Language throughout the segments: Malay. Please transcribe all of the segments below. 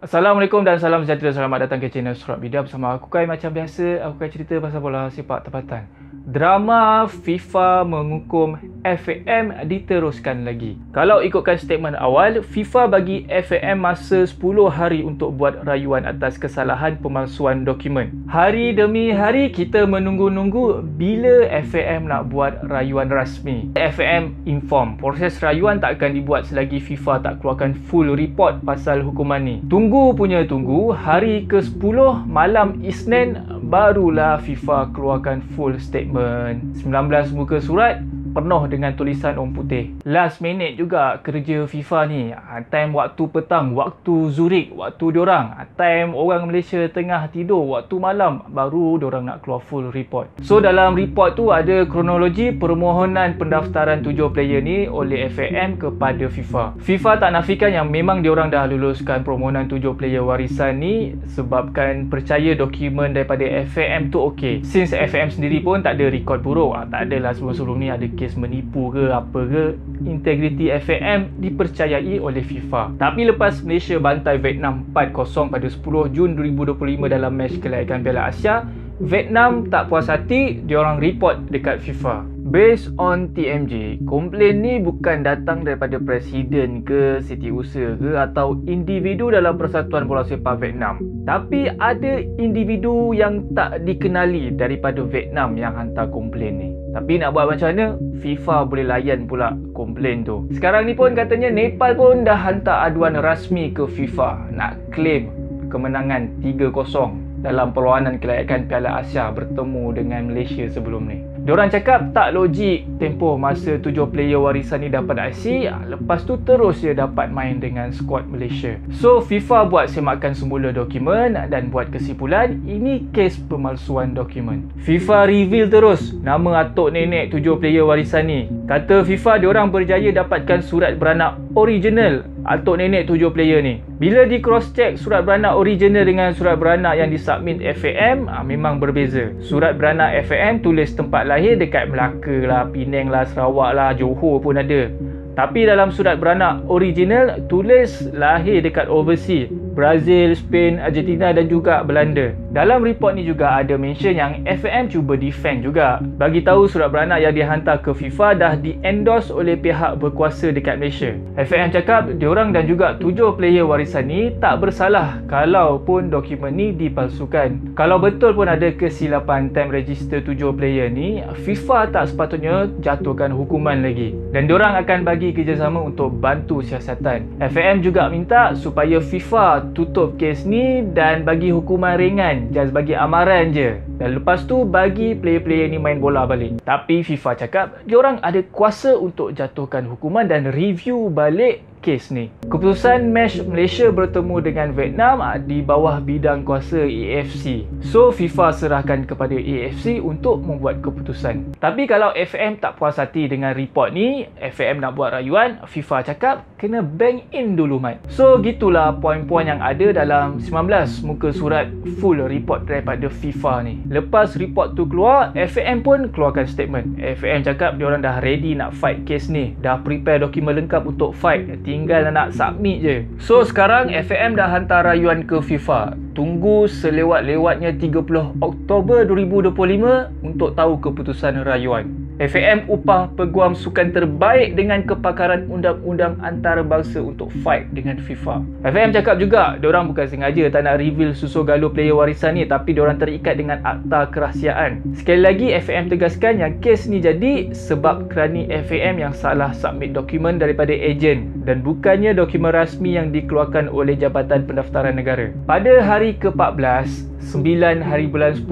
Assalamualaikum dan salam sejahtera. Selamat datang ke channel Surat Bidah bersama aku Kai. Macam biasa, aku akan cerita pasal bola sepak tempatan. Drama FIFA menghukum FAM diteruskan lagi. Kalau ikutkan statement awal, FIFA bagi FAM masa 10 hari untuk buat rayuan atas kesalahan pemalsuan dokumen. Hari demi hari kita menunggu-nunggu bila FAM nak buat rayuan rasmi. FAM inform proses rayuan tak akan dibuat selagi FIFA tak keluarkan full report pasal hukuman ni. Tunggu punya tunggu, hari ke-10 malam Isnin barulah FIFA keluarkan full statement. 19 muka surat penuh dengan tulisan orang putih. Last minute juga kerja FIFA ni. Time waktu petang, waktu Zurich, waktu diorang. Time orang Malaysia tengah tidur, waktu malam, baru diorang nak keluar full report. So dalam report tu ada kronologi permohonan pendaftaran 7 player ni oleh FAM kepada FIFA. FIFA tak nafikan yang memang diorang dah luluskan permohonan 7 player warisan ni sebabkan percaya dokumen daripada FAM tu okey. Since FAM sendiri pun tak ada rekod buruk. Tak adalah sebelum-sebelum ni ada kes menipu ke apa ke. Integriti FAM dipercayai oleh FIFA. Tapi lepas Malaysia bantai Vietnam 4-0 pada 10 Jun 2025 dalam match kelayakan Piala Asia, Vietnam tak puas hati, diorang report dekat FIFA. Based on TMJ, komplain ni bukan datang daripada presiden ke, setiausaha ke atau individu dalam Persatuan Bola Sepak Vietnam. Tapi ada individu yang tak dikenali daripada Vietnam yang hantar komplain ni. Tapi nak buat macam mana? FIFA boleh layan pula komplain tu. Sekarang ni pun katanya Nepal pun dah hantar aduan rasmi ke FIFA nak claim kemenangan 3-0 dalam perlawanan kelayakan Piala Asia bertemu dengan Malaysia sebelum ni. Diorang cakap tak logik tempoh masa 7 player warisan ni dapat IC, lepas tu terus dia dapat main dengan skuad Malaysia. So FIFA buat semakan semula dokumen dan buat kesimpulan ini kes pemalsuan dokumen. FIFA reveal terus nama atuk nenek 7 player warisan ni. Kata FIFA diorang berjaya dapatkan surat beranak original atuk nenek 7 player ni. Bila di cross check surat beranak original dengan surat beranak yang disubmit FAM, memang berbeza. Surat beranak FAM tulis tempat lahir dekat Melaka lah, Penang lah, Sarawak lah, Johor pun ada. Tapi dalam surat beranak original tulis lahir dekat overseas, Brazil, Spain, Argentina dan juga Belanda. Dalam report ni juga ada mention yang FAM cuba defend juga. Bagi tahu surat beranak yang dihantar ke FIFA dah di-endorse oleh pihak berkuasa dekat Malaysia. FAM cakap diorang dan juga 7 player warisan ni tak bersalah kalau pun dokumen ni dipalsukan. Kalau betul pun ada kesilapan time register 7 player ni, FIFA tak sepatutnya jatuhkan hukuman lagi. Dan diorang akan bagi kerjasama untuk bantu siasatan. FAM juga minta supaya FIFA tutup kes ni dan bagi hukuman ringan, just bagi amaran je. Dan lepas tu bagi player-player ni main bola balik. Tapi FIFA cakap diorang ada kuasa untuk jatuhkan hukuman dan review balik kes ni. Keputusan match Malaysia bertemu dengan Vietnam di bawah bidang kuasa AFC. So FIFA serahkan kepada AFC untuk membuat keputusan. Tapi kalau FAM tak puas hati dengan report ni, FAM nak buat rayuan, FIFA cakap kena bank in dulu mat. So gitulah poin-poin yang ada dalam 19 muka surat full report daripada FIFA ni. Lepas report tu keluar, FAM pun keluarkan statement. FAM cakap diorang dah ready nak fight kes ni, dah prepare dokumen lengkap untuk fight, tinggal nak submit je. So sekarang FAM dah hantar rayuan ke FIFA. Tunggu selewat-lewatnya 30 Oktober 2025 untuk tahu keputusan rayuan. FAM upah peguam sukan terbaik dengan kepakaran undang-undang antarabangsa untuk fight dengan FIFA. FAM cakap juga diorang bukan sengaja tak nak reveal susu galuh player warisan ni, tapi diorang terikat dengan akta kerahsiaan. Sekali lagi FAM tegaskan yang kes ni jadi sebab kerani FAM yang salah submit dokumen daripada ejen dan bukannya dokumen rasmi yang dikeluarkan oleh Jabatan Pendaftaran Negara. Pada hari ke-14 9 hari bulan 10,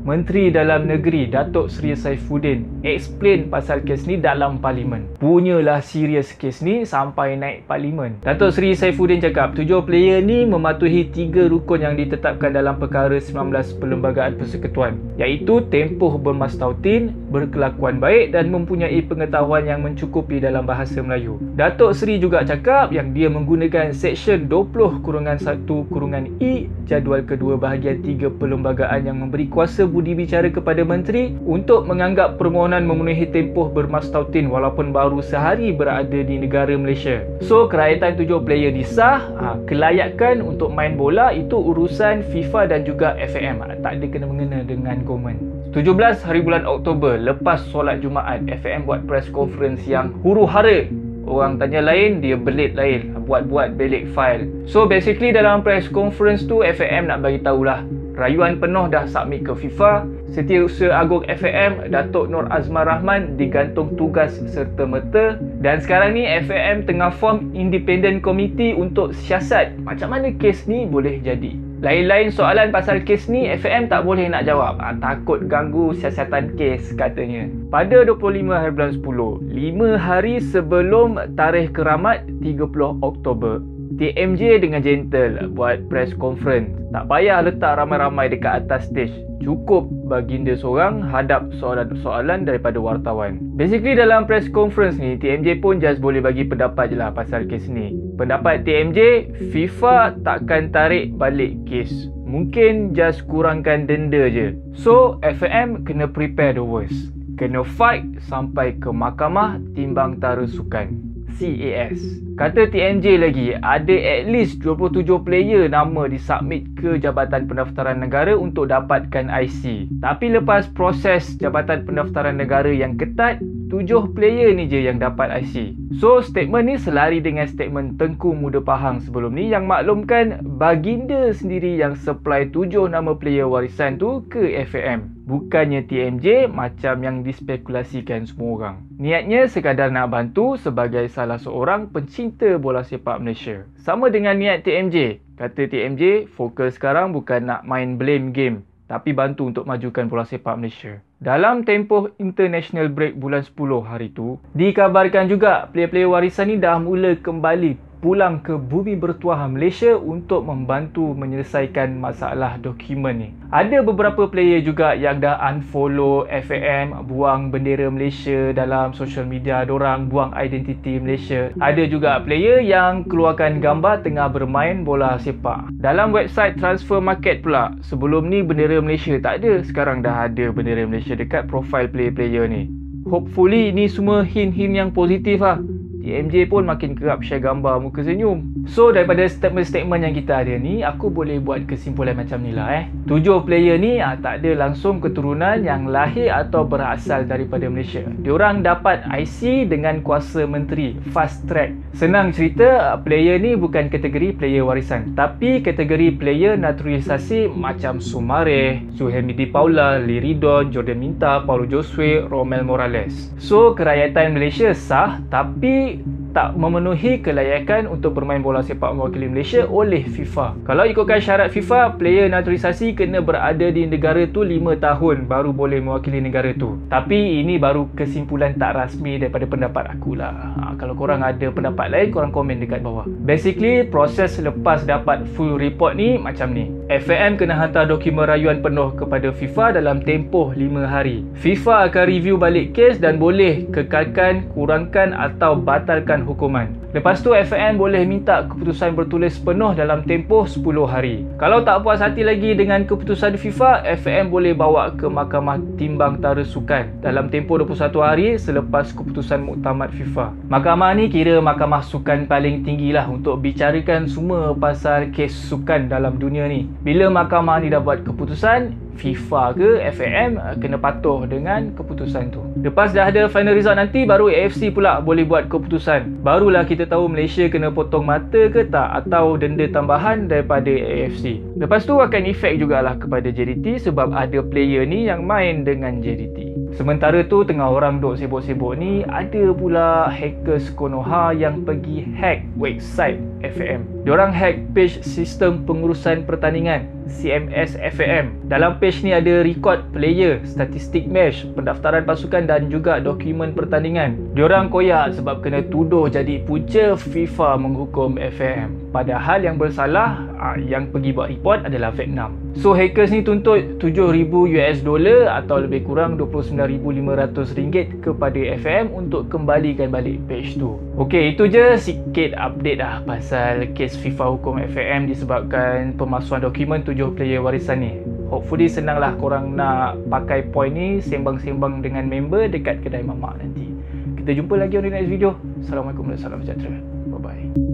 Menteri Dalam Negeri Datuk Seri Saifuddin explain pasal kes ni dalam Parlimen. Punyalah serius kes ni sampai naik Parlimen. Datuk Seri Saifuddin cakap 7 player ni mematuhi 3 rukun yang ditetapkan dalam perkara 19 Perlembagaan Persekutuan, iaitu tempoh bermastautin, berkelakuan baik dan mempunyai pengetahuan yang mencukupi dalam bahasa Melayu. Datuk Seri juga cakap yang dia menggunakan Seksyen 20/1/E jadual kedua bahagian 3 perlembagaan yang memberi kuasa budi bicara kepada menteri untuk menganggap permohonan memenuhi tempoh bermastautin walaupun baru sehari berada di negara Malaysia. So kerakyatan 7 player disah, kelayakan untuk main bola itu urusan FIFA dan juga FAM, tak ada kena-mengena dengan government. 17 hari bulan Oktober, lepas solat Jumaat, FAM buat press conference yang huru-hara. Orang tanya lain, dia belit lain, buat-buat belik file. So basically dalam press conference tu, FAM nak bagi tahulah rayuan penuh dah submit ke FIFA. Setiausaha Agung FAM Datuk Nur Azman Rahman digantung tugas serta-merta, dan sekarang ni FAM tengah form independent committee untuk siasat macam mana kes ni boleh jadi. Lain-lain soalan pasal kes ni FAM tak boleh nak jawab, takut ganggu siasatan kes katanya. Pada 25 hari bulan 10, 5 hari sebelum tarikh keramat 30 Oktober, TMJ dengan gentle buat press conference. Tak payah letak ramai-ramai dekat atas stage, cukup baginda seorang hadap soalan-soalan daripada wartawan. Basically dalam press conference ni, TMJ pun just boleh bagi pendapat je lah pasal kes ni. Pendapat TMJ, FIFA takkan tarik balik kes, mungkin just kurangkan denda je. So FAM kena prepare the worst, kena fight sampai ke mahkamah timbang-tara sukan, CAS. Kata TMJ lagi, ada at least 27 player nama disubmit ke Jabatan Pendaftaran Negara untuk dapatkan IC. Tapi lepas proses Jabatan Pendaftaran Negara yang ketat, 7 player ni je yang dapat IC. So statement ni selari dengan statement Tengku Muda Pahang sebelum ni yang maklumkan baginda sendiri yang supply 7 nama player warisan tu ke FAM, bukannya TMJ macam yang dispekulasikan semua orang. Niatnya sekadar nak bantu sebagai salah seorang pencinta bola sepak Malaysia. Sama dengan niat TMJ. Kata TMJ, fokus sekarang bukan nak main blame game, tapi bantu untuk majukan bola sepak Malaysia. Dalam tempoh international break bulan 10 hari tu, dikabarkan juga player-player warisan ni dah mula kembali pulang ke bumi bertuah Malaysia untuk membantu menyelesaikan masalah dokumen ni. Ada beberapa player juga yang dah unfollow FAM, buang bendera Malaysia dalam social media dorang, buang identiti Malaysia. Ada juga player yang keluarkan gambar tengah bermain bola sepak. Dalam website transfer market pula, sebelum ni bendera Malaysia tak ada, sekarang dah ada bendera Malaysia dekat profile player-player ni. Hopefully ni semua hint-hint yang positif lah. TMJ pun makin kerap share gambar muka senyum. So daripada statement-statement yang kita ada ni, aku boleh buat kesimpulan macam ni lah 7 player ni tak ada langsung keturunan yang lahir atau berasal daripada Malaysia. Diorang dapat IC dengan kuasa menteri, fast track. Senang cerita, player ni bukan kategori player warisan, tapi kategori player naturalisasi macam Sumareh, Suhaimidi Paula, Liridon, Jordan Minta, Paulo Josue, Romel Morales. So kerakyatan Malaysia sah, tapi tak memenuhi kelayakan untuk bermain bola sepak mewakili Malaysia oleh FIFA. Kalau ikutkan syarat FIFA, player naturalisasi kena berada di negara tu 5 tahun baru boleh mewakili negara tu. Tapi ini baru kesimpulan tak rasmi daripada pendapat akulah. Kalau korang ada pendapat lain, korang komen dekat bawah. Basically, proses lepas dapat full report ni macam ni. FAM kena hantar dokumen rayuan penuh kepada FIFA dalam tempoh 5 hari. FIFA akan review balik kes dan boleh kekalkan, kurangkan atau batalkan hukuman. Lepas tu FAM boleh minta keputusan bertulis penuh dalam tempoh 10 hari. Kalau tak puas hati lagi dengan keputusan FIFA, FAM boleh bawa ke Mahkamah Timbang-Tara Sukan dalam tempoh 21 hari selepas keputusan muktamad FIFA. Mahkamah ni kira mahkamah sukan paling tinggi lah untuk bicarakan semua pasal kes sukan dalam dunia ni. Bila mahkamah ni dah buat keputusan, FIFA ke FAM kena patuh dengan keputusan tu. Lepas dah ada final result nanti, baru AFC pula boleh buat keputusan. Barulah kita tahu Malaysia kena potong mata ke tak atau denda tambahan daripada AFC. Lepas tu akan efek jugalah kepada JDT sebab ada player ni yang main dengan JDT. Sementara tu tengah orang duk sibuk-sibuk ni, ada pula hackers Konoha yang pergi hack website FAM. Diorang hack page sistem pengurusan pertandingan CMS FAM. Dalam page ni ada rekod player, statistik match, pendaftaran pasukan dan juga dokumen pertandingan. Diorang koyak sebab kena tuduh jadi punca FIFA menghukum FAM. Padahal yang bersalah yang pergi buat report adalah Vietnam. So hackers ni tuntut $7,000 atau lebih kurang RM29,500 kepada FAM untuk kembalikan balik page tu. Okey, itu je sikit update lah pasal kes FIFA hukum FAM disebabkan pemalsuan dokumen 7 player warisan ni. Hopefully senanglah korang nak pakai point ni sembang-sembang dengan member dekat kedai mamak nanti. Kita jumpa lagi on the next video. Assalamualaikum warahmatullahi wabarakatuh. Bye bye.